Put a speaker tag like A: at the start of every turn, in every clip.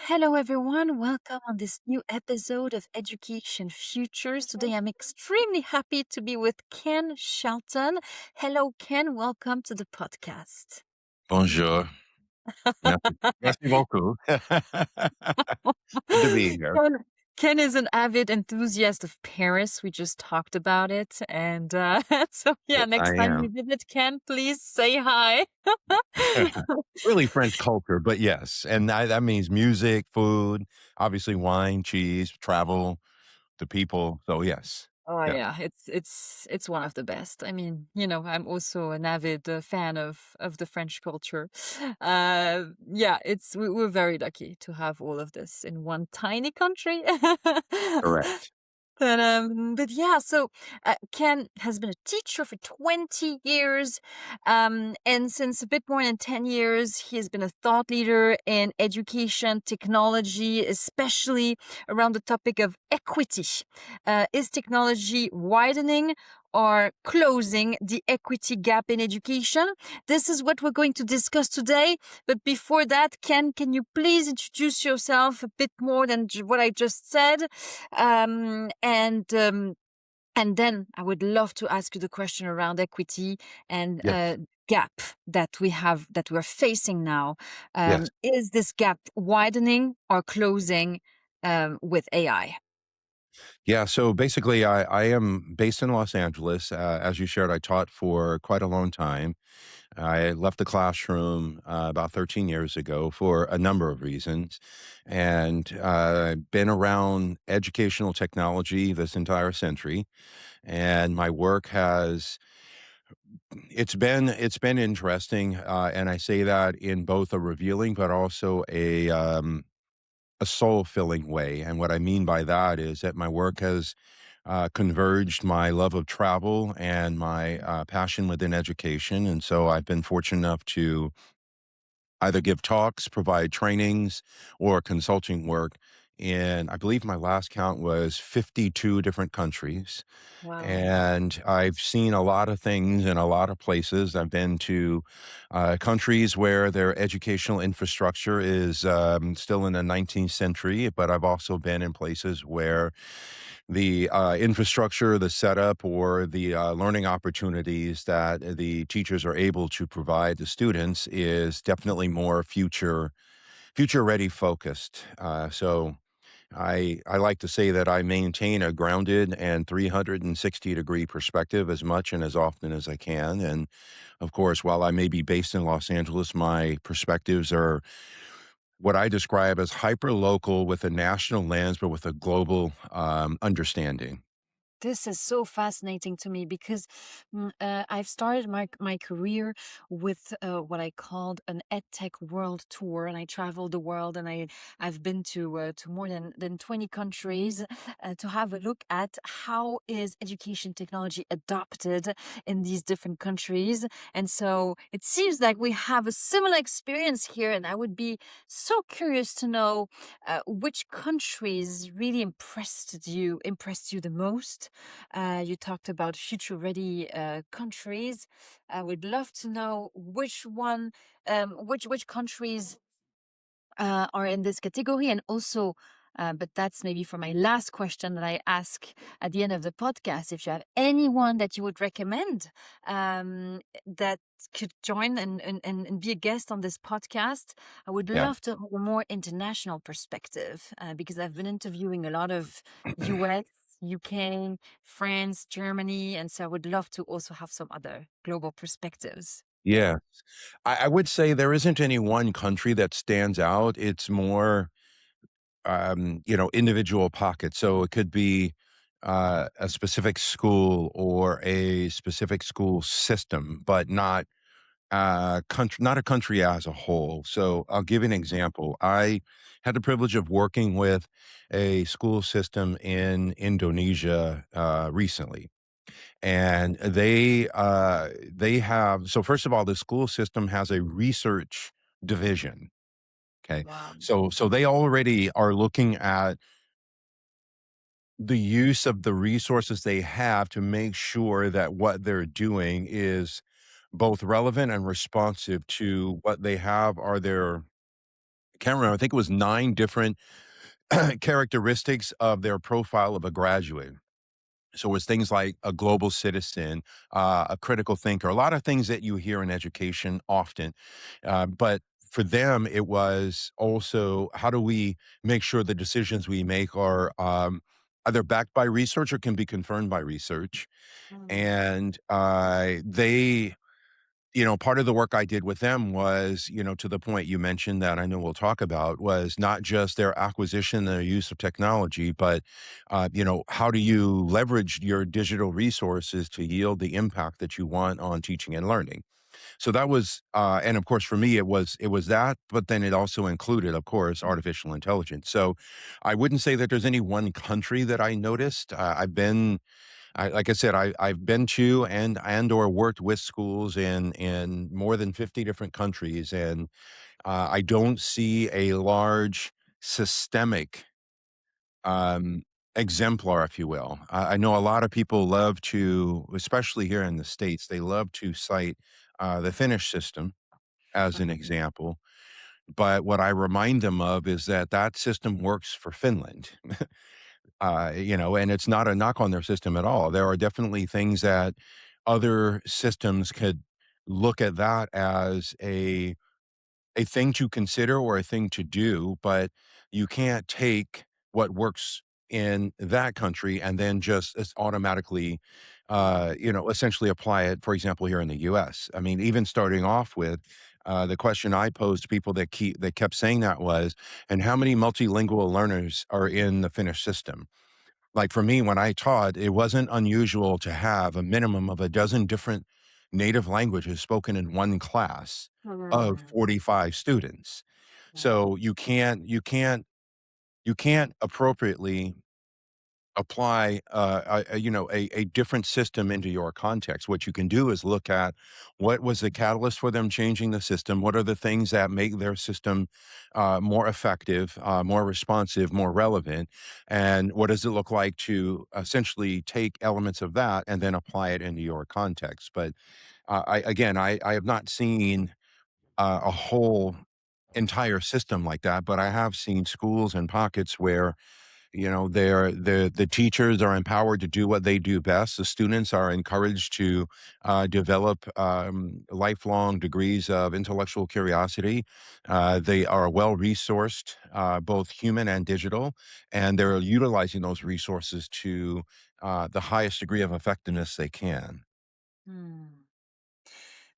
A: Hello, everyone. Welcome on this new episode of Education Futures. Today, I'm extremely happy to be with Ken Shelton. Hello, Ken. Welcome to the podcast.
B: Bonjour. Merci beaucoup. Good to be here.
A: Ken, Ken is an avid enthusiast of Paris. We just talked about it. And so, yeah,
B: Yes, I
A: next time you
B: am.
A: visit, Ken, please say hi.
B: Really French culture, but yes, and that means music, food, obviously wine, cheese, travel, the people. So yes,
A: Oh
B: yes,
A: yeah, it's one of the best. I mean, I'm also an avid fan of the French culture. Yeah, we're very lucky to have all of this in one tiny country.
B: correct.
A: But yeah, so Ken has been a teacher for 20 years. And since a bit more than 10 years, he has been a thought leader in education technology, especially around the topic of equity. Is technology widening or closing the equity gap in education? This is what we're going to discuss today. But before that, Ken, can you please introduce yourself a bit more than what I just said? And then I would love to ask you the question around equity and
B: Yes,
A: gap that we're facing now.
B: yes.
A: Is this gap widening or closing with AI?
B: Yeah, so basically, I am based in Los Angeles. As you shared, I taught for quite a long time. I left the classroom about 13 years ago for a number of reasons, and been around educational technology this entire century. And my work has it's been interesting, and I say that in both a revealing but also a soul filling way. And what I mean by that is that my work has converged my love of travel and my passion within education. And so I've been fortunate enough to either give talks, provide trainings, or consulting work in, I believe my last count was 52 different countries.
A: Wow.
B: And I've seen a lot of things in a lot of places. I've been to countries where their educational infrastructure is still in the 19th century, but I've also been in places where the infrastructure, the setup, or the learning opportunities that the teachers are able to provide the students is definitely more future ready focused. So I like to say that I maintain a grounded and 360-degree perspective as much and as often as I can. And of course, while I may be based in Los Angeles, my perspectives are what I describe as hyper local with a national lens, but with a global understanding.
A: This is so fascinating to me because I've started my career with what I called an EdTech world tour, and I traveled the world, and I've been to more than 20 countries to have a look at how is education technology adopted in these different countries. And so it seems like we have a similar experience here, and I would be so curious to know which countries really impressed you the most. You talked about future-ready countries. I would love to know which countries are in this category, and also, but that's maybe for my last question that I ask at the end of the podcast. If you have anyone that you would recommend that could join and be a guest on this podcast, I would
B: Yeah.
A: love to have a more international perspective because I've been interviewing a lot of US. UK, France, Germany, and so I would love to also have some other global perspectives.
B: Yeah. I would say there isn't any one country that stands out. It's more, individual pockets. So it could be a specific school or a specific school system, but not a country as a whole. So I'll give you an example. I had the privilege of working with a school system in Indonesia recently, and they have. So first of all, the school system has a research division. Okay,
A: Wow.
B: so they already are looking at the use of the resources they have to make sure that what they're doing is both relevant and responsive to what they have are their can't remember, I think it was 9 different characteristics of their profile of a graduate. So it was things like a global citizen, a critical thinker, a lot of things that you hear in education often. But for them, it was also how do we make sure the decisions we make are either backed by research or can be confirmed by research.
A: Mm.
B: And part of the work I did with them was, to the point you mentioned that I know we'll talk about, was not just their acquisition, their use of technology, but, how do you leverage your digital resources to yield the impact that you want on teaching and learning? So that was, and of course, for me, it was that, but then it also included, of course, artificial intelligence. So I wouldn't say that there's any one country that I noticed. Like I said, I've been to and or worked with schools in more than 50 different countries, and I don't see a large systemic um, exemplar, if you will. I know a lot of people love to, especially here in the states, they love to cite the Finnish system as an
A: Mhm.
B: example. But what I remind them of is that that system works for Finland. And it's not a knock on their system at all. There are definitely things that other systems could look at that as a thing to consider or a thing to do, but you can't take what works in that country and then just automatically, essentially apply it, for example, here in the US. I mean, even starting off with the question I posed to people that kept saying that was, and how many multilingual learners are in the Finnish system? Like for me, when I taught, it wasn't unusual to have a minimum of a dozen different native languages spoken in one class of
A: Mm.
B: 45 students.
A: Mm.
B: So you can't appropriately apply a different system into your context. What you can do is look at what was the catalyst for them changing the system. What are the things that make their system more effective, more responsive, more relevant, and what does it look like to essentially take elements of that and then apply it into your context. But I have not seen a whole entire system like that, but I have seen schools and pockets where the teachers are empowered to do what they do best. The students are encouraged to develop lifelong degrees of intellectual curiosity. They are well resourced, both human and digital, and they're utilizing those resources to the highest degree of effectiveness they can.
A: Mm.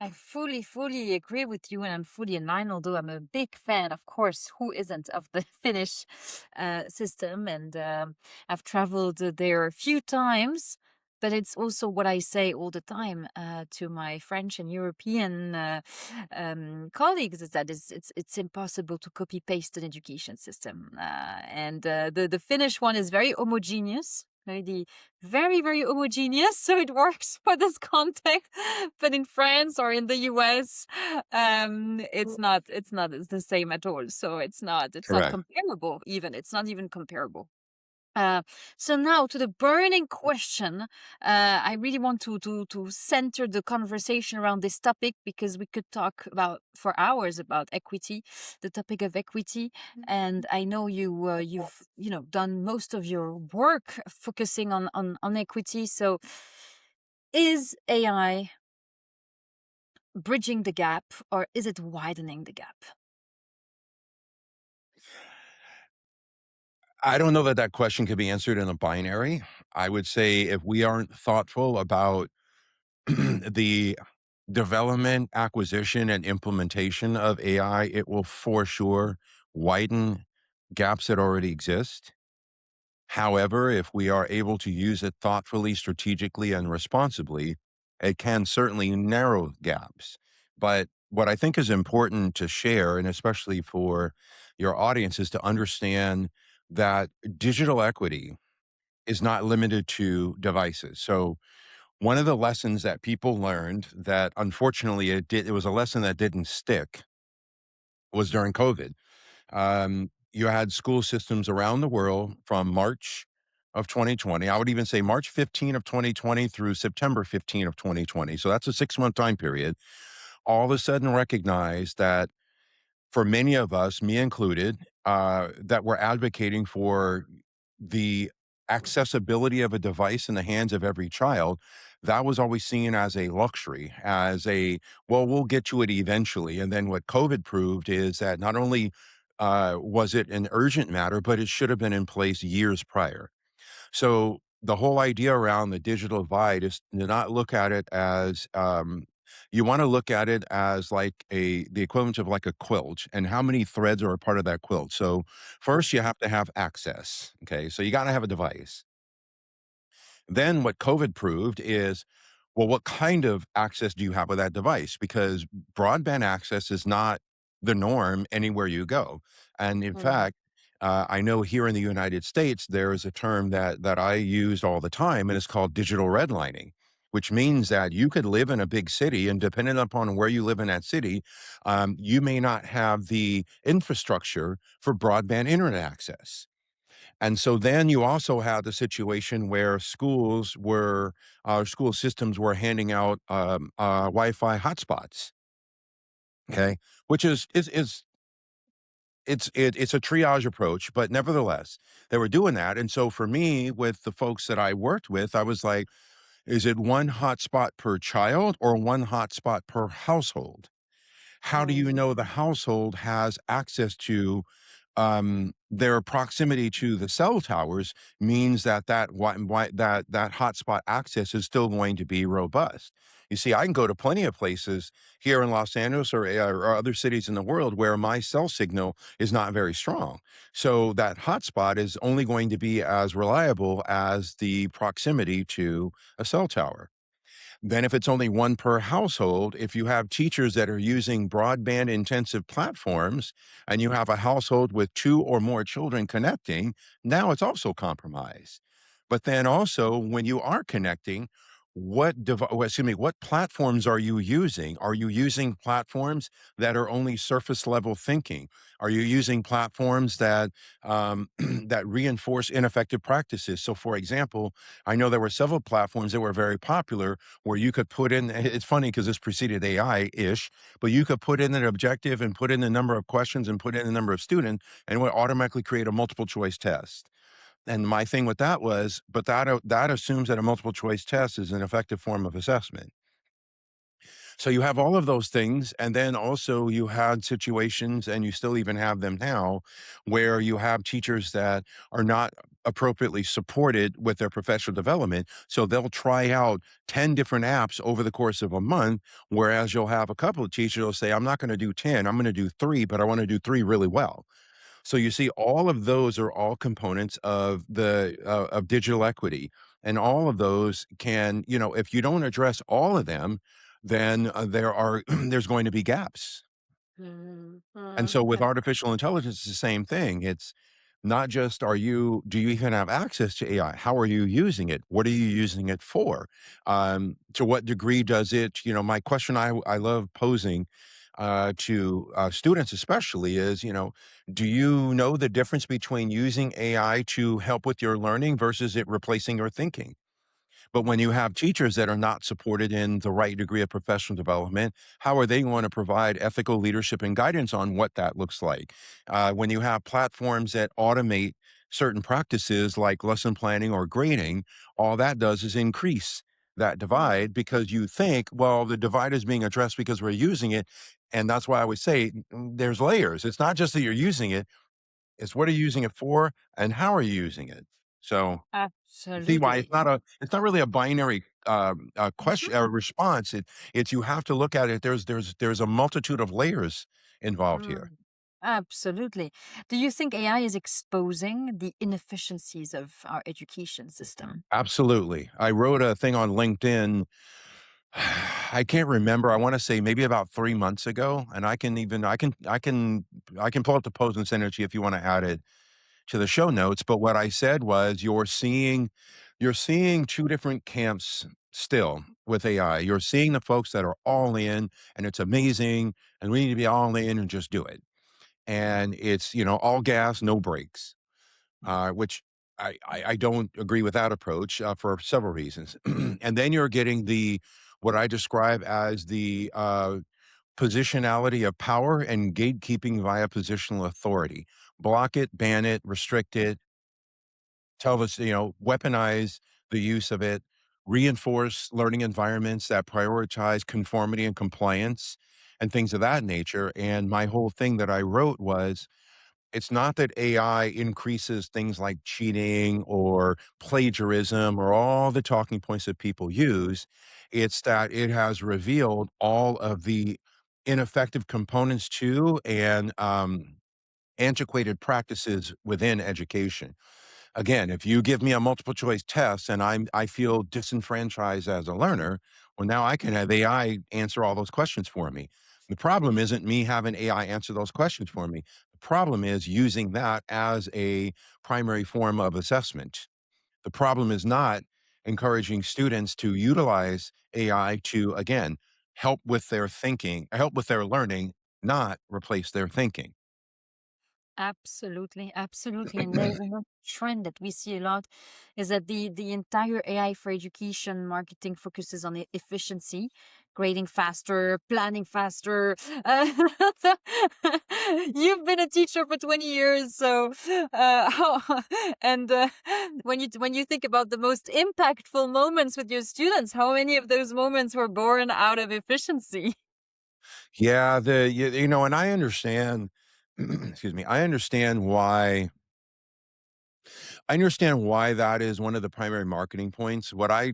A: I fully, fully agree with you, and I'm fully in line. Although I'm a big fan, of course, who isn't, of the Finnish system, and I've traveled there a few times. But it's also what I say all the time to my French and European colleagues, is that it's impossible to copy paste an education system, and the Finnish one is very homogeneous. Very, very homogeneous, so it works for this context. But in France or in the US, it's not the same at all. So it's not
B: Correct.
A: comparable even. It's not even comparable. Uh, so now to the burning question, I really want to center the conversation around this topic, because we could talk about for hours about equity, the topic of equity, and I know you've done most of your work focusing on equity. So, is AI bridging the gap, or is it widening the gap?
B: I don't know that that question could be answered in a binary. I would say if we aren't thoughtful about the development, acquisition, and implementation of AI, it will for sure widen gaps that already exist. However, if we are able to use it thoughtfully, strategically, and responsibly, it can certainly narrow gaps. But what I think is important to share, and especially for your audience, is to understand that digital equity is not limited to devices. So one of the lessons that people learned that unfortunately it was a lesson that didn't stick was during COVID. You had school systems around the world from March of 2020. I would even say March 15 of 2020 through September 15 of 2020. So that's a 6-month time period. All of a sudden recognized that for many of us, me included, that were advocating for the accessibility of a device in the hands of every child, that was always seen as a luxury, as a, well, we'll get to it eventually. And then what COVID proved is that not only was it an urgent matter, but it should have been in place years prior. So the whole idea around the digital divide is to not look at it as you want to look at it as like a the equivalent of like a quilt and how many threads are a part of that quilt. So first you have to have access. Okay. So you got to have a device. Then what COVID proved is, well, what kind of access do you have with that device? Because broadband access is not the norm anywhere you go. And in
A: Mm.
B: fact, I know here in the United States, there is a term that I used all the time, and it's called digital redlining, which means that you could live in a big city, and depending upon where you live in that city, you may not have the infrastructure for broadband internet access. And so then you also have the situation where school systems were handing out Wi-Fi hotspots. Okay, which is it's a triage approach, but nevertheless, they were doing that. And so for me, with the folks that I worked with, I was like, is it one hotspot per child or one hotspot per household? How do you
A: Mm.
B: know the household has access to their proximity to the cell towers means that that hotspot access is still going to be robust. You see, I can go to plenty of places here in Los Angeles or other cities in the world where my cell signal is not very strong. So that hotspot is only going to be as reliable as the proximity to a cell tower. Then, if it's only one per household, if you have teachers that are using broadband intensive platforms and you have a household with two or more children connecting, now it's also compromised. But then also, when you are connecting, what platforms are you using? Are you using platforms that are only surface level thinking? Are you using platforms that that reinforce ineffective practices? So, for example, I know there were several platforms that were very popular where you could put in it's funny because this preceded AI-ish, but you could put in an objective and put in the number of questions and put in the number of students, and it would automatically create a multiple choice test. And my thing with that was, but that assumes that a multiple choice test is an effective form of assessment. So you have all of those things, and then also you had situations, and you still even have them now, where you have teachers that are not appropriately supported with their professional development. So they'll try out 10 different apps over the course of a month, whereas you'll have a couple of teachers who'll say, I'm not going to do 10, I'm going to do three, but I want to do three really well. So you see, all of those are all components of the of digital equity, and all of those can, if you don't address all of them, then there are there's going to be gaps.
A: Mm.
B: And
A: Mm.
B: so with artificial intelligence, it's the same thing. It's not just do you even have access to AI? How are you using it? What are you using it for? To what degree does it, my question I love posing to students especially is, do you know the difference between using AI to help with your learning versus it replacing your thinking? But when you have teachers that are not supported in the right degree of professional development, how are they going to provide ethical leadership and guidance on what that looks like? When you have platforms that automate certain practices like lesson planning or grading, all that does is increase that
A: Mm.
B: divide because you think, well, the divide is being addressed because we're using it. And that's why I would say there's layers. It's not just that you're using it, it's what are you using it for and how are you using it? So see why
A: Absolutely.
B: it's not really a binary,
A: Mhm.
B: question response. It's you have to look at it. There's a multitude of layers involved here.
A: Mm. Absolutely. Do you think AI is exposing the inefficiencies of our education system?
B: Absolutely. I wrote a thing on LinkedIn. I can't remember. I want to say maybe about 3 months ago, and I can pull up the post and send it to you if you want to add it to the show notes. But what I said was you're seeing two different camps still with AI. You're seeing the folks that are all in and it's amazing and we need to be all in and just do it. And it's, all gas, no brakes, which I don't agree with that approach for several reasons. And then you're getting what I describe as the positionality of power and gatekeeping via positional authority. Block it, ban it, restrict it, tell us, weaponize the use of it, reinforce learning environments that prioritize conformity and compliance and things of that nature. And my whole thing that I wrote was it's not that AI increases things like cheating or plagiarism or all the talking points that people use. It's that it has revealed all of the ineffective components too and antiquated practices within education. Again, if you give me a multiple choice test and I feel disenfranchised as a learner, well, now I can have AI answer all those questions for me. The problem isn't me having AI answer those questions for me. The problem is using that as a primary form of assessment. The problem is not encouraging students to utilize AI to, again, help with their thinking, help with their learning, not replace their thinking.
A: Absolutely, absolutely. And there's another trend that we see a lot is that the entire AI for education marketing focuses on efficiency, grading faster, planning faster. Uh, you've been a teacher for 20 years, so and when you think about the most impactful moments with your students, how many of those moments were born out of efficiency?
B: Yeah, and I understand, excuse me, I understand why that is one of the primary marketing points. What I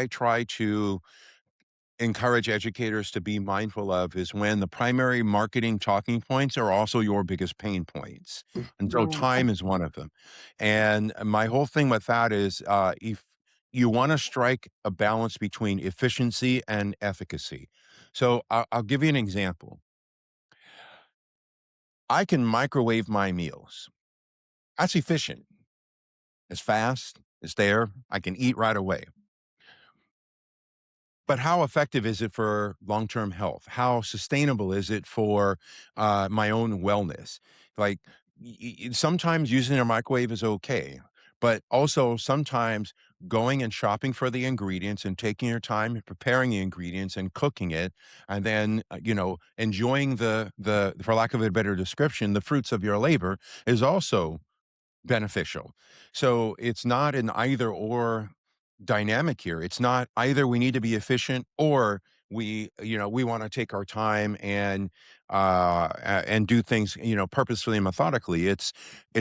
B: try to encourage educators to be mindful of is when the primary marketing talking points are also your biggest pain points. And so
A: Yeah.
B: time is one of them. And my whole thing with that is if you want to strike a balance between efficiency and efficacy. So I'll give you an example. I can microwave my meals. That's efficient. It's fast. It's there. I can eat right away. But how effective is it for long-term health? How sustainable is it for, my own wellness? Like, sometimes using a microwave is okay, but also sometimes going and shopping for the ingredients and taking your time and preparing the ingredients and cooking it, and then, enjoying the for lack of a better description, the fruits of your labor is also beneficial. So it's not an either or dynamic here. It's not either we need to be efficient or we want to take our time and do things, purposefully and methodically. It's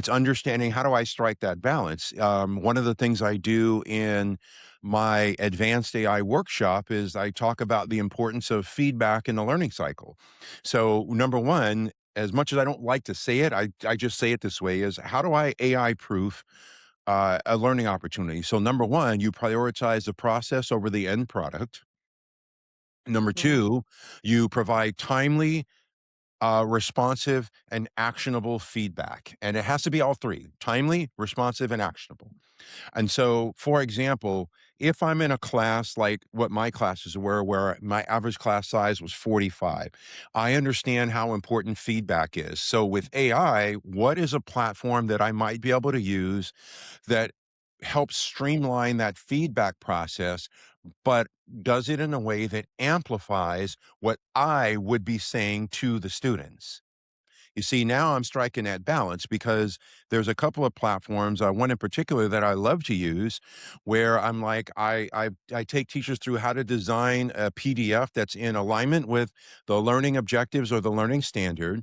B: understanding how do I strike that balance. One of the things I do in my advanced AI workshop is I talk about the importance of feedback in the learning cycle. So number one, as much as I don't like to say it, I just say it this way is how do I AI proof a learning opportunity? So number one, you prioritize the process over the end product. Number
A: Yeah.
B: two, you provide timely, responsive, and actionable feedback. And it has to be all three: timely, responsive, and actionable. And so, for example, if I'm in a class like what my classes were, where my average class size was 45, I understand how important feedback is. So, with AI, what is a platform that I might be able to use that helps streamline that feedback process, but does it in a way that amplifies what I would be saying to the students? You see, now I'm striking that balance because there's a couple of platforms, one in particular that I love to use, where I'm like, I take teachers through how to design a PDF that's in alignment with the learning objectives or the learning standard.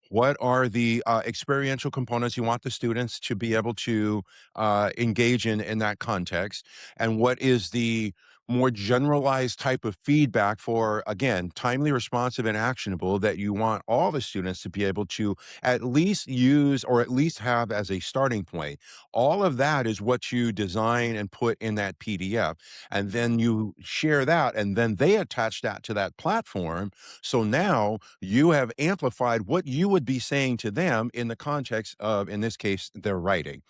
B: What are the experiential components you want the students to be able to engage in that context? And what is the more generalized type of feedback for, again, timely, responsive, and actionable that you want all the students to be able to at least use or at least have as a starting point? All of that is what you design and put in that PDF. And then you share that, and then they attach that to that platform. So now you have amplified what you would be saying to them in the context of, in this case, their writing.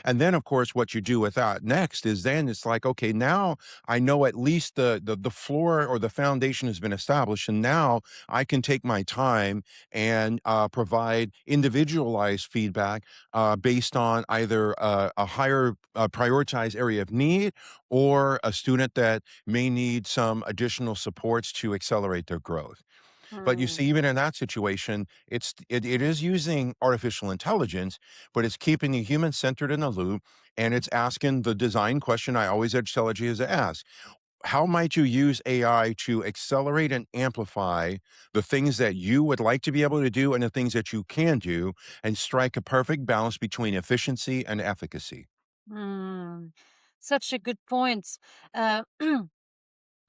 B: And then, of course, what you do with that next is then it's like, okay, now I know at least the floor or the foundation has been established, and now I can take my time and provide individualized feedback based on either a higher prioritized area of need or a student that may need some additional supports to accelerate their growth. But you
A: Mm.
B: see, even in that situation, it is using artificial intelligence, but it's keeping the human centered in the loop, and it's asking the design question I always edge is to ask: how might you use AI to accelerate and amplify the things that you would like to be able to do and the things that you can do, and strike a perfect balance between efficiency and efficacy?
A: Mm. Such a good point. Uh,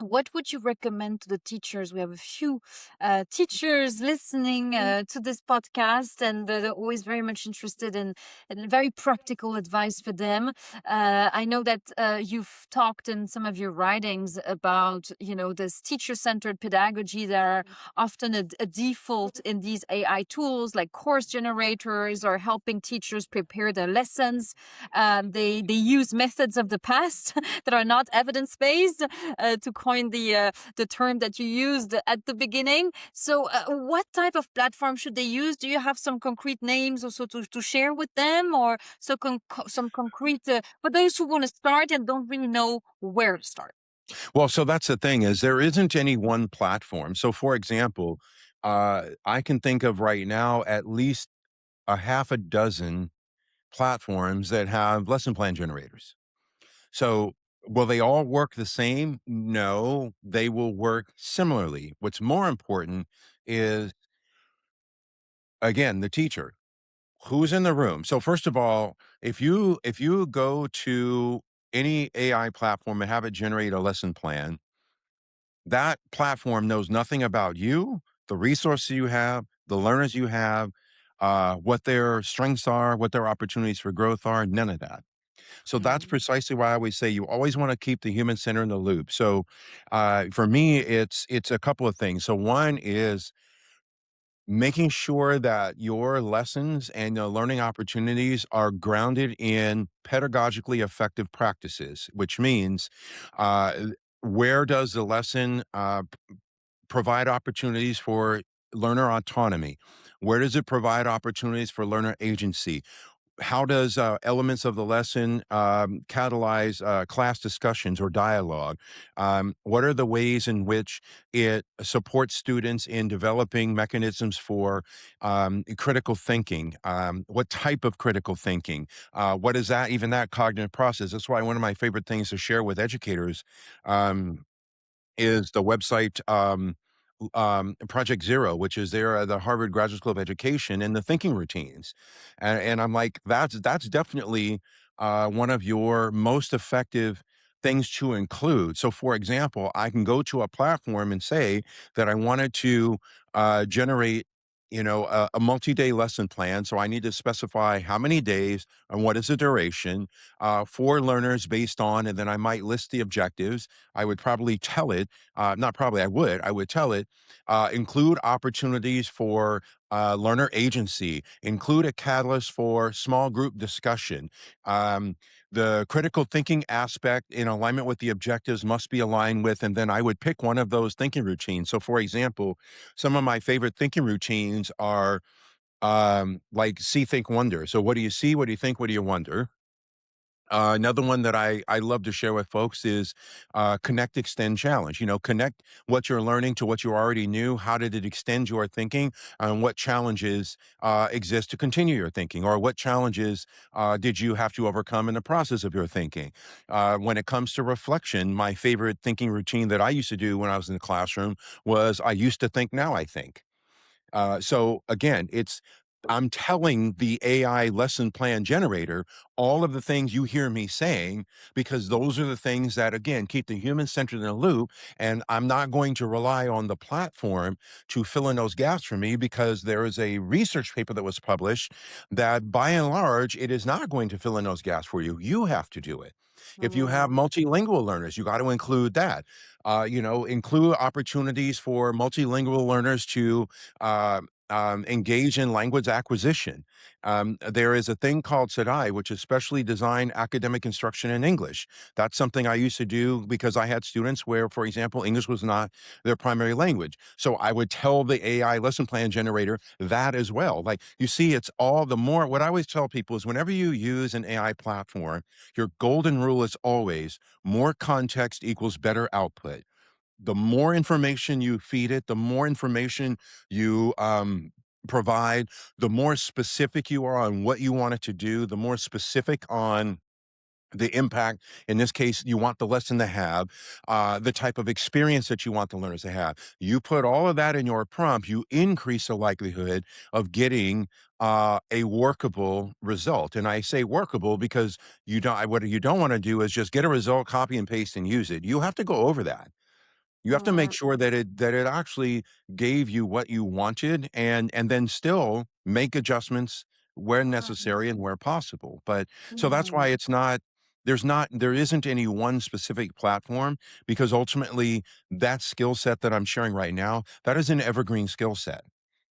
A: what would you recommend to the teachers? We have a few teachers listening to this podcast, and they're always very much interested in very practical advice for them. I know that you've talked in some of your writings about, this teacher-centered pedagogy that are often a default in these AI tools, like course generators, or helping teachers prepare their lessons. They use methods of the past that are not evidence-based, to coin the term that you used at the beginning. So, what type of platform should they use? Do you have some concrete names also to share with them, or some concrete for those who want to start and don't really know where to start?
B: Well, so that's the thing, is there isn't any one platform. So, for example, I can think of right now at least a half a dozen platforms that have lesson plan generators. So, will they all work the same? No, they will work similarly. What's more important is, again, the teacher. Who's in the room? So first of all, if you go to any AI platform and have it generate a lesson plan, that platform knows nothing about you, the resources you have, the learners you have, what their strengths are, what their opportunities for growth are, none of that. So that's
A: Mhm.
B: precisely why I always say you always want to keep the human center in the loop. So for me, it's a couple of things. So one is making sure that your lessons and the learning opportunities are grounded in pedagogically effective practices, which means uh, where does the lesson provide opportunities for learner autonomy? Where does it provide opportunities for learner agency? How does elements of the lesson catalyze class discussions or dialogue? What are the ways in which it supports students in developing mechanisms for critical thinking? What type of critical thinking? What is that, even that cognitive process? That's why one of my favorite things to share with educators um, is the website Project Zero, which is there at the Harvard Graduate School of Education, and the thinking routines. And I'm like, that's definitely one of your most effective things to include. So, for example, I can go to a platform and say that I wanted to generate, a multi-day lesson plan. So I need to specify how many days and what is the duration for learners based on, and then I might list the objectives. I would probably tell it, not probably, I would tell it, include opportunities for learner agency, include a catalyst for small group discussion. Um, the critical thinking aspect in alignment with the objectives must be aligned with, and then I would pick one of those thinking routines. So, for example, some of my favorite thinking routines are like see, think, wonder. So, what do you see? What do you think? What do you wonder? Another one that I love to share with folks is connect, extend, challenge. Connect what you're learning to what you already knew. How did it extend your thinking? And what challenges exist to continue your thinking? Or what challenges did you have to overcome in the process of your thinking? When it comes to reflection, my favorite thinking routine that I used to do when I was in the classroom was I used to think, now I think. So again, I'm telling the AI lesson plan generator all of the things you hear me saying, because those are the things that, again, keep the human centered in the loop. And I'm not going to rely on the platform to fill in those gaps for me, because there is a research paper that was published that by and large, it is not going to fill in those gaps for you. You have to do it. If you have
A: Mm.
B: multilingual learners, you got to include that. Include opportunities for multilingual learners to uh, engage in language acquisition. There is a thing called SEDAI, which is specially designed academic instruction in English. That's something I used to do because I had students where, for example, English was not their primary language. So I would tell the AI lesson plan generator that as well. Like, you see, it's all the more, what I always tell people is whenever you use an AI platform, your golden rule is always more context equals better output. the more information you feed it, the more information you provide, the more specific you are on what you want it to do, the more specific on the impact. In this case, you want the lesson to have, the type of experience that you want the learners to have. You put all of that in your prompt, you increase the likelihood of getting a workable result. And I say workable because what you don't want to do is just get a result, copy and paste, and use it. You have to go over that. You have to make
A: Mm,
B: sure that it actually gave you what you wanted, and then still make adjustments where
A: mm,
B: necessary and where possible. But so that's why
A: mm,
B: there isn't any one specific platform, because ultimately that skill set that I'm sharing right now, that is an evergreen skill set,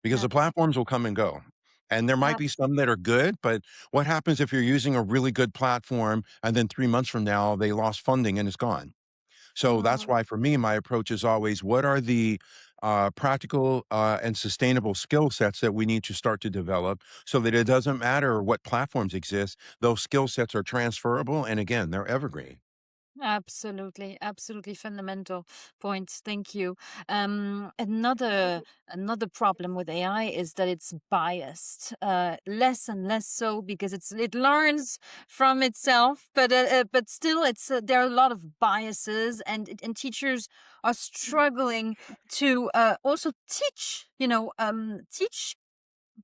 B: because the
A: abs-
B: platforms will come and go. And there might be
A: abs-
B: some that are good, but what happens if you're using a really good platform and then 3 months from now they lost funding and it's gone? So that's
A: mm.
B: why for me, my approach is always, what are the practical and sustainable skill sets that we need to start to develop, so that it doesn't matter what platforms exist, those skill sets are transferable. And again, they're evergreen.
A: Absolutely, absolutely fundamental points. Thank you. Another problem with AI is that it's biased, less and less so because it learns from itself, but still, there are a lot of biases, and teachers are struggling to also teach. Teach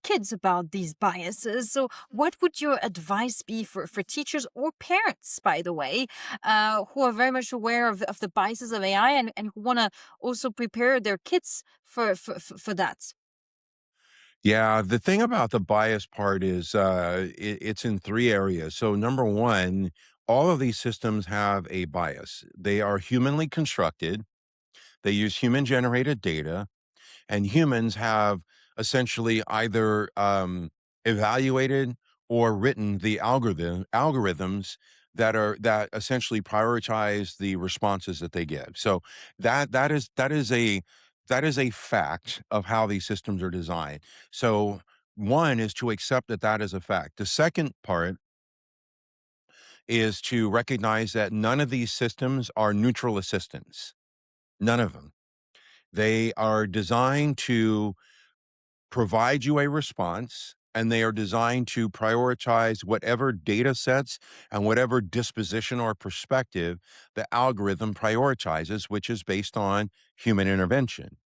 A: kids about these biases. So, what would your advice be for teachers or parents, by the way, who are very much aware of the biases of AI, and who want to also prepare their kids for that?
B: Yeah, the thing about the bias part is it's in three areas. So, number one, all of these systems have a bias. They are humanly constructed, they use human generated data, and humans have essentially either evaluated or written the algorithms that essentially prioritize the responses that they give. So that is a fact of how these systems are designed. So one is to accept that that is a fact. The second part is to recognize that none of these systems are neutral assistants. None of them. They are designed to provide you a response, and they are designed to prioritize whatever data sets and whatever disposition or perspective the algorithm prioritizes, which is based on human intervention.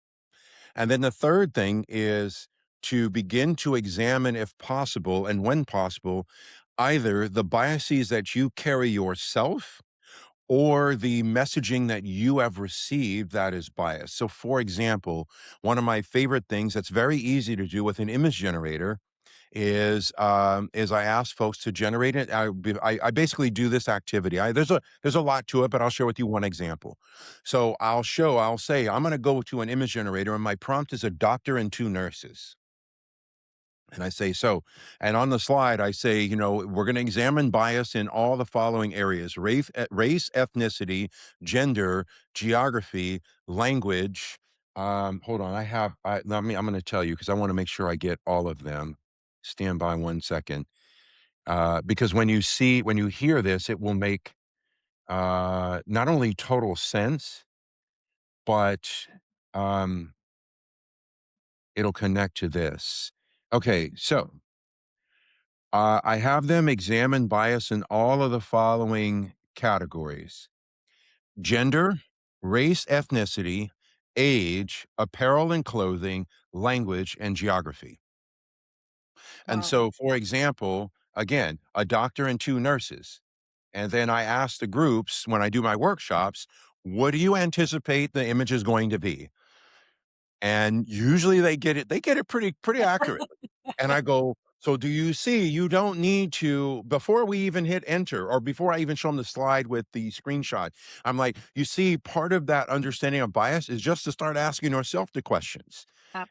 B: And then the third thing is to begin to examine, if possible and when possible, either the biases that you carry yourself or the messaging that you have received that is biased. So, for example, one of my favorite things that's very easy to do with an image generator is I ask folks to generate it. I basically do this activity. There's a lot to it, but I'll share with you one example. So I'll say I'm going to go to an image generator, and my prompt is a doctor and two nurses. And I say, so, and on the slide, I say, we're going to examine bias in all the following areas: race, ethnicity, gender, geography, language. Hold on. I'm going to tell you because I want to make sure I get all of them. Stand by 1 second. Because when you hear this, it will make not only total sense, but um, it'll connect to this. Okay. So, I have them examine bias in all of the following categories: gender, race, ethnicity, age, apparel and clothing, language, and geography. And
A: Wow.
B: so, for example, again, a doctor and two nurses. And then I ask the groups when I do my workshops, what do you anticipate the image is going to be? And usually they get it pretty accurately. And I go, "So do you see, you don't need to," before we even hit enter or before I even show them the slide with the screenshot, I'm like, "You see, part of that understanding of bias is just to start asking yourself the questions."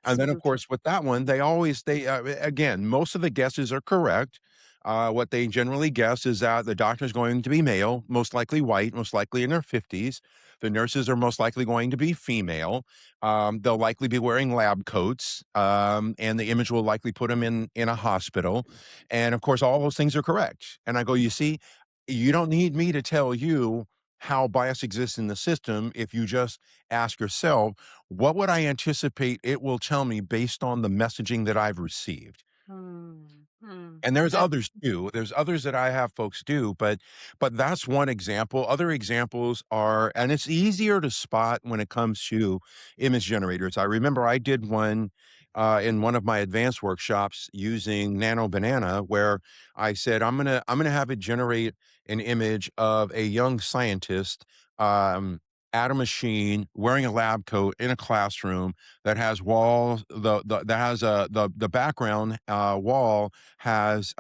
B: And then, of
A: Absolutely.
B: course, with that one, again, most of the guesses are correct. What they generally guess is that the doctor is going to be male, most likely white, most likely in their 50s. The nurses are most likely going to be female. They'll likely be wearing lab coats, and the image will likely put them in a hospital. And of course, all those things are correct. And I go, you see, you don't need me to tell you how bias exists in the system if you just ask yourself, what would I anticipate it will tell me based on the messaging that I've received?
A: Hmm. Hmm.
B: And there's
A: That.
B: others too. There's others that I have folks do, but that's one example. Other examples are, and it's easier to spot when it comes to image generators. I remember I did one in one of my advanced workshops using Nano Banana, where I said I'm gonna have it generate an image of a young scientist um, at a machine wearing a lab coat in a classroom that has walls. That has the background wall has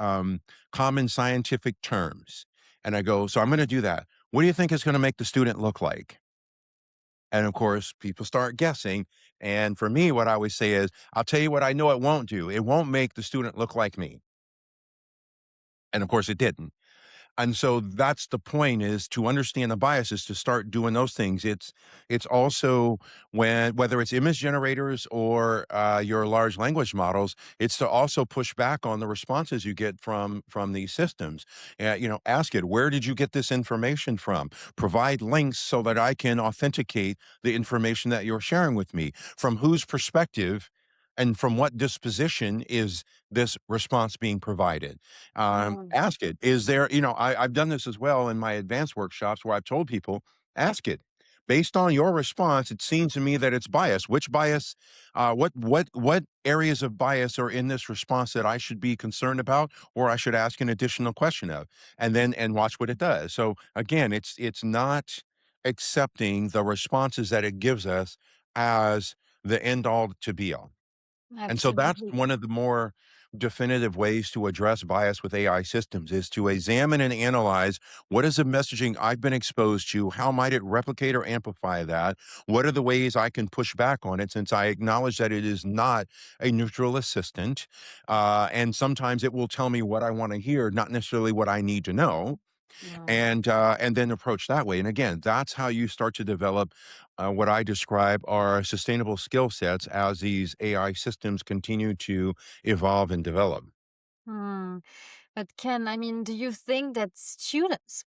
B: common scientific terms. And I go, so I'm going to do that. What do you think is going to make the student look like? And of course, people start guessing. And for me, what I always say is, I'll tell you what I know it won't do. It won't make the student look like me. And of course, it didn't. And so that's the point, is to understand the biases, to start doing those things. It's also, when whether it's image generators or your large language models, it's to also push back on the responses you get from these systems. Ask it, where did you get this information from? Provide links so that I can authenticate the information that you're sharing with me. From whose perspective and from what disposition is this response being provided?
A: Hmm.
B: Ask it. Is there, I've done this as well in my advanced workshops where I've told people, ask it. Based on your response, it seems to me that it's bias. Which bias, what areas of bias are in this response that I should be concerned about, or I should ask an additional question of, and watch what it does. So again, it's not accepting the responses that it gives us as the end all to be all. And so that's
A: Absolutely.
B: one of the more definitive ways to address bias with AI systems, is to examine and analyze, what is the messaging I've been exposed to? How might it replicate or amplify that? What are the ways I can push back on it, since I acknowledge that it is not a neutral assistant? And sometimes it will tell me what I want to hear, not necessarily what I need to know,
A: Hmm.
B: and then approach that way. And again, that's how you start to develop what I describe are sustainable skill sets as these AI systems continue to evolve and develop.
A: Hmm. But Ken, I mean, do you think that students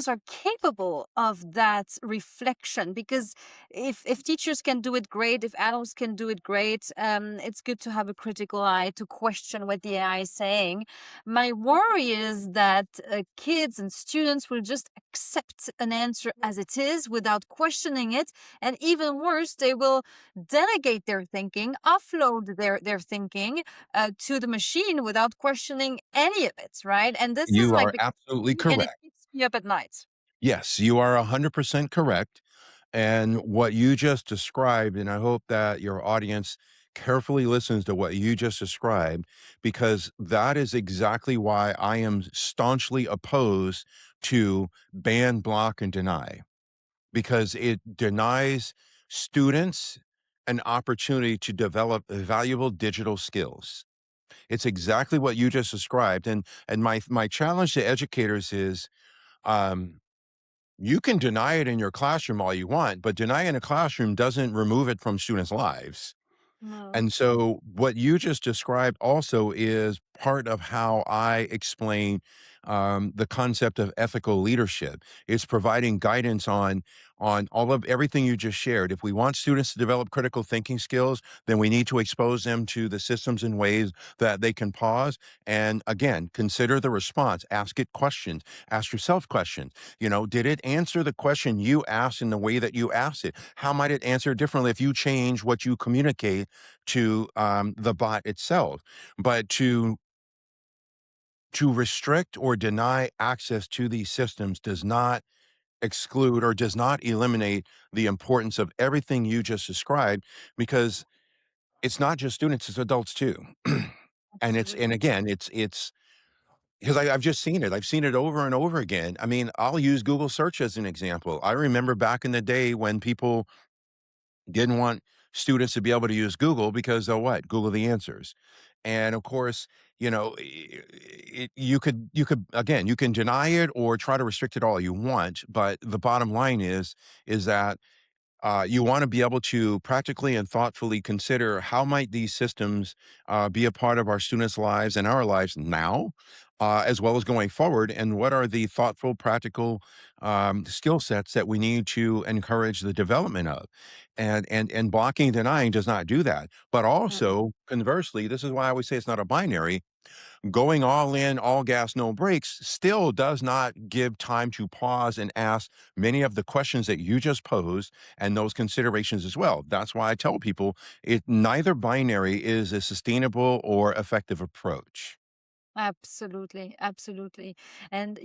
A: are capable of that reflection? Because if teachers can do it, great. If adults can do it, great. It's good to have a critical eye to question what the AI is saying. My worry is that kids and students will just accept an answer as it is without questioning it, and even worse, they will delegate their thinking, offload their thinking to the machine without questioning any of it, right? And this is
B: You
A: like
B: are
A: the
B: absolutely
A: and it
B: correct.
A: keeps me up at night.
B: Yes, you are 100% correct. And what you just described, and I hope that your audience carefully listens to what you just described, because that is exactly why I am staunchly opposed to ban, block, and deny, because it denies students an opportunity to develop valuable digital skills. It's exactly what you just described. And my challenge to educators is, um, you can deny it in your classroom all you want, but denying in a classroom doesn't remove it from students' lives.
A: No.
B: And so what you just described also is part of how I explain the concept of ethical leadership. It's providing guidance on all of everything you just shared. If we want students to develop critical thinking skills, then we need to expose them to the systems in ways that they can pause. And again, consider the response. Ask it questions. Ask yourself questions. Did it answer the question you asked in the way that you asked it? How might it answer differently if you change what you communicate to the bot itself? But to restrict or deny access to these systems does not exclude or does not eliminate the importance of everything you just described, because it's not just students, it's adults too. And
A: Absolutely.
B: again, it's because I've just seen it. I've seen it over and over again. I mean, I'll use Google search as an example. I remember back in the day when people didn't want students to be able to use Google because they'll what? Google the answers. And of course, you could again, you can deny it or try to restrict it all you want, but the bottom line is that you want to be able to practically and thoughtfully consider, how might these systems be a part of our students' lives and our lives now, as well as going forward, and what are the thoughtful, practical skill sets that we need to encourage the development of, and blocking and denying does not do that. But
A: Mm.
B: also, conversely, this is why I always say it's not a binary. Going all in, all gas, no brakes still does not give time to pause and ask many of the questions that you just posed and those considerations as well. That's why I tell people it neither binary is a sustainable or effective approach.
A: Absolutely, absolutely. And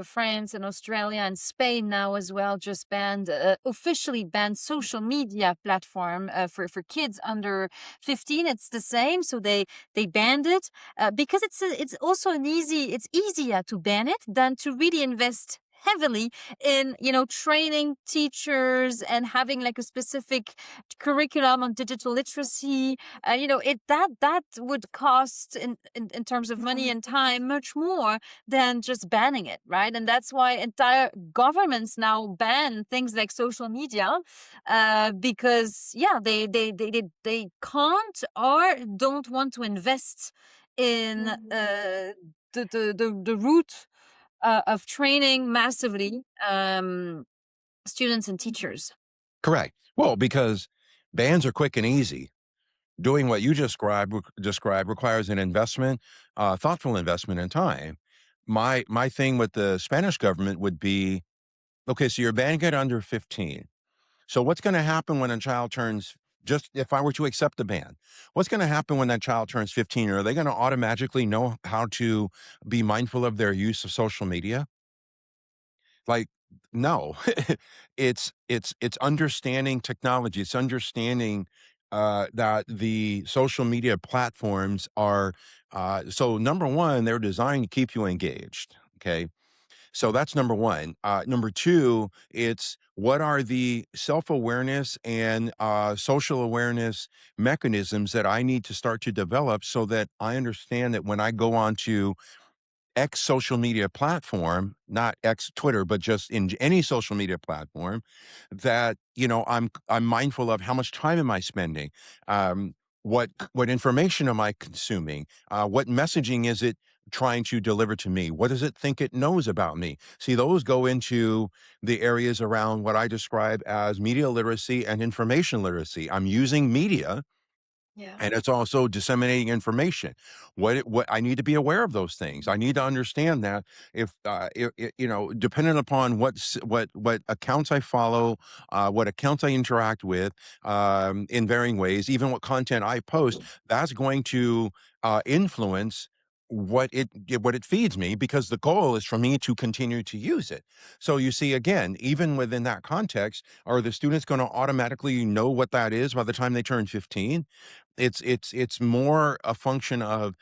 A: France and Australia and Spain now as well just banned, officially banned social media platform for kids under 15. It's the same, so they banned it because it's also it's easier to ban it than to really invest heavily in training teachers and having like a specific curriculum on digital literacy. It that would cost in terms of money and time much more than just banning it, right? And that's why entire governments now ban things like social media, because yeah, they can't or don't want to invest in the route of training massively students and teachers.
B: Correct. Well, because bans are quick and easy. Doing what you described requires an investment, thoughtful investment in time. My thing with the Spanish government would be, okay, so you're banning it under 15. So what's going to happen when a child turns, just if I were to accept the ban, what's going to happen when that child turns 15? Are they going to automatically know how to be mindful of their use of social media? Like, no. It's understanding technology. It's understanding that the social media platforms are so number one, they're designed to keep you engaged. Okay. So that's number one. Number two, it's what are the self awareness and social awareness mechanisms that I need to start to develop so that I understand that when I go on to X social media platform, not X Twitter, but just in any social media platform, that I'm mindful of how much time am I spending, what information am I consuming, what messaging is it trying to deliver to me, what does it think it knows about me. See, those go into the areas around what I describe as media literacy and information literacy. I'm using media
A: Yeah.
B: and it's also disseminating information. What I need to be aware of those things. I need to understand that if depending upon what accounts I follow, what accounts I interact with, in varying ways, even what content I post, that's going to influence what it feeds me because the goal is for me to continue to use it. So you see, again, even within that context, are the students going to automatically know what that is by the time they turn 15? It's more a function of,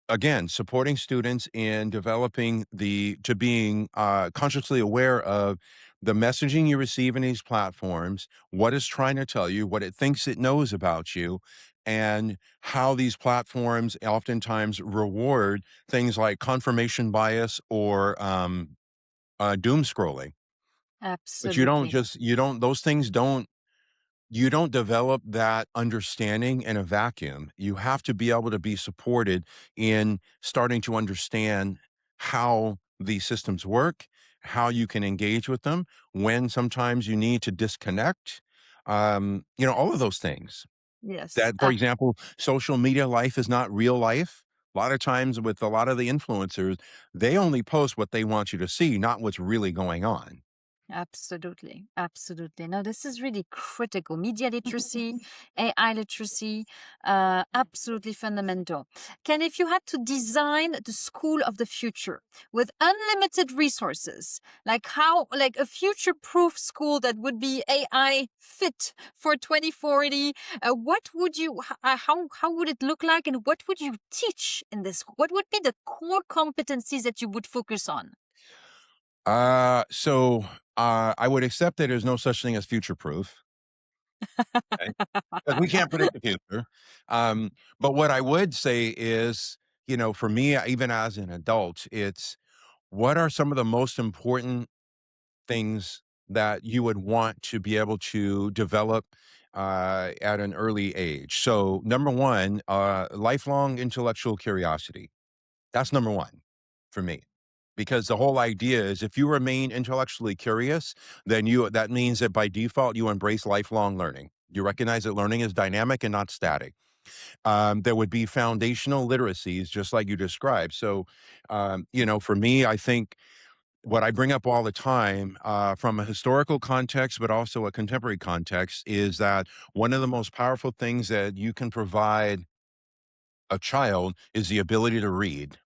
B: again, supporting students in developing the to being, consciously aware of the messaging you receive in these platforms, what it's trying to tell you, what it thinks it knows about you, and how these platforms oftentimes reward things like confirmation bias or, doom scrolling. But
A: Absolutely.
B: you don't those things don't you don't develop that understanding in a vacuum. You have to be able to be supported in starting to understand how these systems work, how you can engage with them, when sometimes you need to disconnect. All of those things.
A: Yes.
B: That, for example, social media life is not real life. A lot of times with a lot of the influencers, they only post what they want you to see, not what's really going on.
A: Absolutely. Absolutely. No, this is really critical. Media literacy, AI literacy, absolutely fundamental. Ken, if you had to design the school of the future with unlimited resources, like a future proof school that would be AI fit for 2040, what would how would it look like and what would you teach in this? What would be the core competencies that you would focus on?
B: I would accept that there's no such thing as future proof, okay? Because we can't predict the future. Um, but what I would say is, for me, even as an adult, it's what are some of the most important things that you would want to be able to develop at an early age? So, number one, lifelong intellectual curiosity. That's number one. for me. Because the whole idea is if you remain intellectually curious, then that means that by default you embrace lifelong learning. You recognize that learning is dynamic and not static. There would be foundational literacies, just like you described. So, for me, I think what I bring up all the time from a historical context, but also a contemporary context, is that one of the most powerful things that you can provide a child is the ability to read.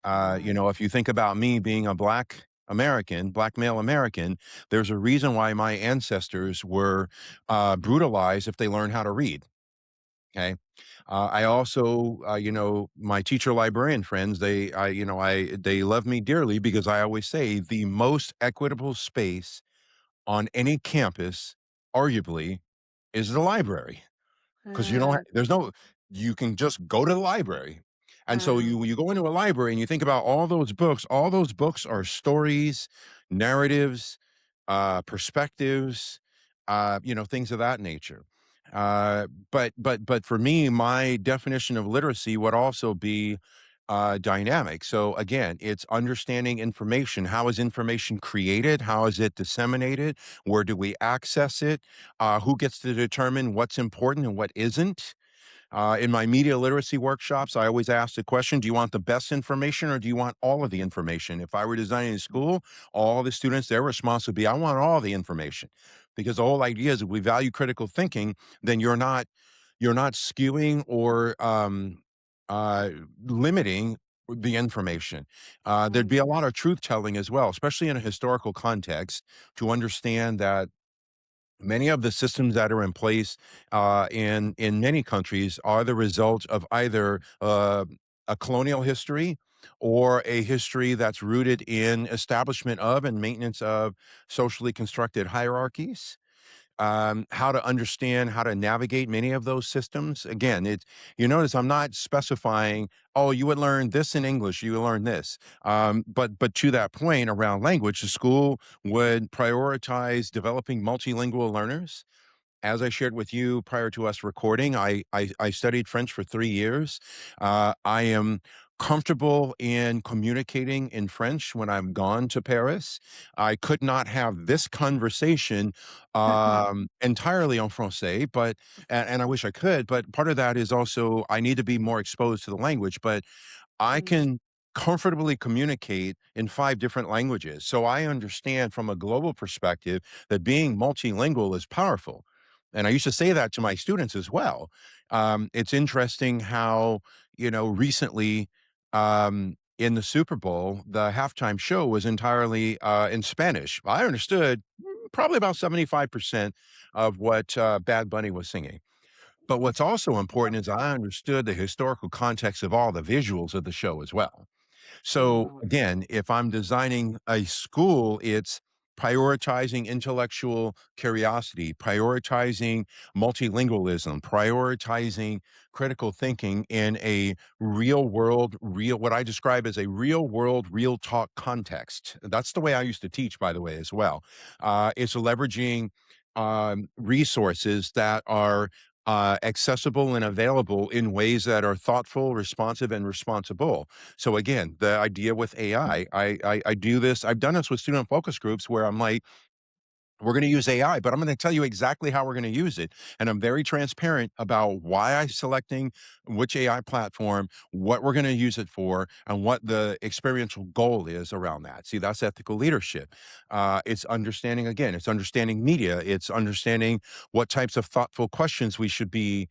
A: Mm,
B: If you think about me being a black American, black male American, there's a reason why my ancestors were brutalized if they learned how to read. Okay. I also, my teacher librarian friends, they love me dearly because I always say the most equitable space on any campus, arguably, is the library. 'Cause you don't ha
A: mm,
B: there's no you can just go to the library. And so
A: mm,
B: you go into a library and you think about all those books are stories, narratives, perspectives, things of that nature. But for me, my definition of literacy would also be, dynamic. So again, it's understanding information. How is information created? How is it disseminated? Where do we access it? Who gets to determine what's important and what isn't? In my media literacy workshops, I always ask the question, do you want the best information or do you want all of the information? If I were designing a school, all the students, their response would be, I want all the information. Because the whole idea is if we value critical thinking, then you're not skewing or uh, limiting the information. There'd be a
A: mm,
B: lot of truth telling as well, especially in a historical context, to understand that many of the systems that are in place in many countries are the result of either a colonial history or a history that's rooted in establishment of and maintenance of socially constructed hierarchies. How to understand how to navigate many of those systems. Again, you notice I'm not specifying, oh, you would learn this in English, you would learn this. But to that point around language, the school would prioritize developing multilingual learners. As I shared with you prior to us recording, I studied French for 3 years. I am comfortable in communicating in French when I'm gone to Paris. I could not have this conversation entirely en français, and I wish I could. But part of that is also I need to be more exposed to the language. But I
A: mm,
B: can comfortably communicate in 5 different languages. So I understand from a global perspective that being multilingual is powerful. And I used to say that to my students as well. It's interesting how, recently, in the Super Bowl, the halftime show was entirely, in Spanish. I understood, probably about 75% of what, Bad Bunny was singing. But what's also important is I understood the historical context of all the visuals of the show as well. So
A: mm,
B: again, if I'm designing a school, it's prioritizing intellectual curiosity, prioritizing multilingualism, prioritizing critical thinking in a real world, what I describe as a real world, real talk context. That's the way I used to teach, by the way, as well. It's leveraging resources that are accessible and available in ways that are thoughtful, responsive, and responsible. So again, the idea with AI, I do this. I've done this with student focus groups where I'm like, we're going to use AI, but I'm going to tell you exactly how we're going to use it. And I'm very transparent about why I'm selecting which AI platform, what we're going to use it for, and what the experiential goal is around that. See, that's ethical leadership. It's understanding, again, it's understanding media. It's understanding what types of thoughtful questions we should be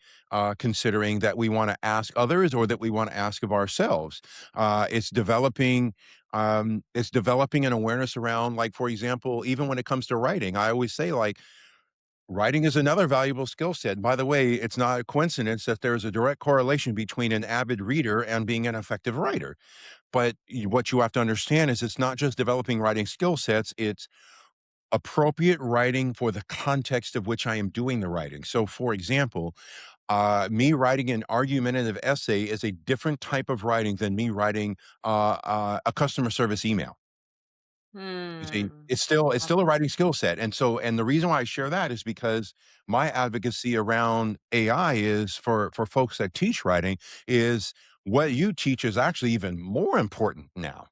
B: considering that we want to ask others or that we want to ask of ourselves. It's developing an awareness around, like, for example, even when it comes to writing, I always say, like, writing is another valuable skill set. And by the way, it's not a coincidence that there's a direct correlation between an avid reader and being an effective writer. But what you have to understand is it's not just developing writing skill sets, it's appropriate writing for the context of which I am doing the writing. So, for example, me writing an argumentative essay is a different type of writing than me writing a customer service email. You see,
A: mm.
B: it's still a writing skill set, and the reason why I share that is because my advocacy around AI is for folks that teach writing is what you teach is actually even more important now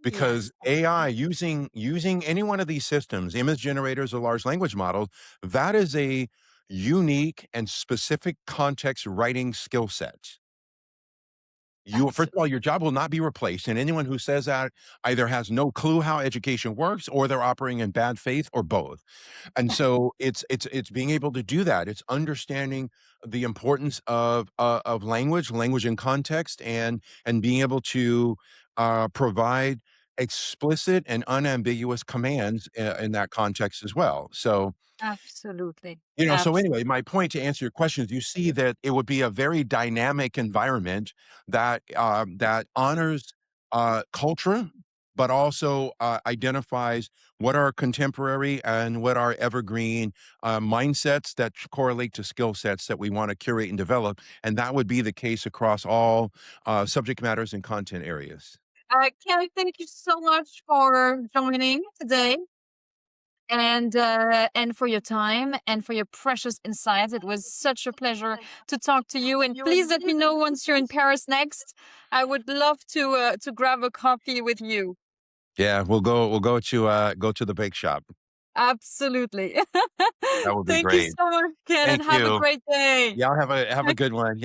B: because
A: Yes.
B: AI using any one of these systems, image generators or large language models, that is a unique and specific context writing skill set. You first of all,
A: Absolutely.
B: your job will not be replaced, and anyone who says that either has no clue how education works or they're operating in bad faith or both. And so it's being able to do that. It's understanding the importance of language, language and context, and being able to provide explicit and unambiguous commands in that context as well. So
A: Absolutely.
B: so anyway,
A: Absolutely.
B: my point to answer your question is you see that it would be a very dynamic environment that honors culture, but also identifies what are contemporary and what are evergreen mindsets that correlate to skill sets that we want to curate and develop. And that would be the case across all subject matters and content areas.
A: Kelly, thank you so much for joining today and for your time and for your precious insights. It was such a pleasure to talk to you. And please let me know once you're in Paris next. I would love to grab a coffee with you.
B: Yeah, we'll go to the bake shop.
A: Absolutely.
B: That would be
A: Thank you
B: great.
A: so much, Ken, and
B: Thank
A: have a
B: you.
A: great day.
B: Y'all have a good one.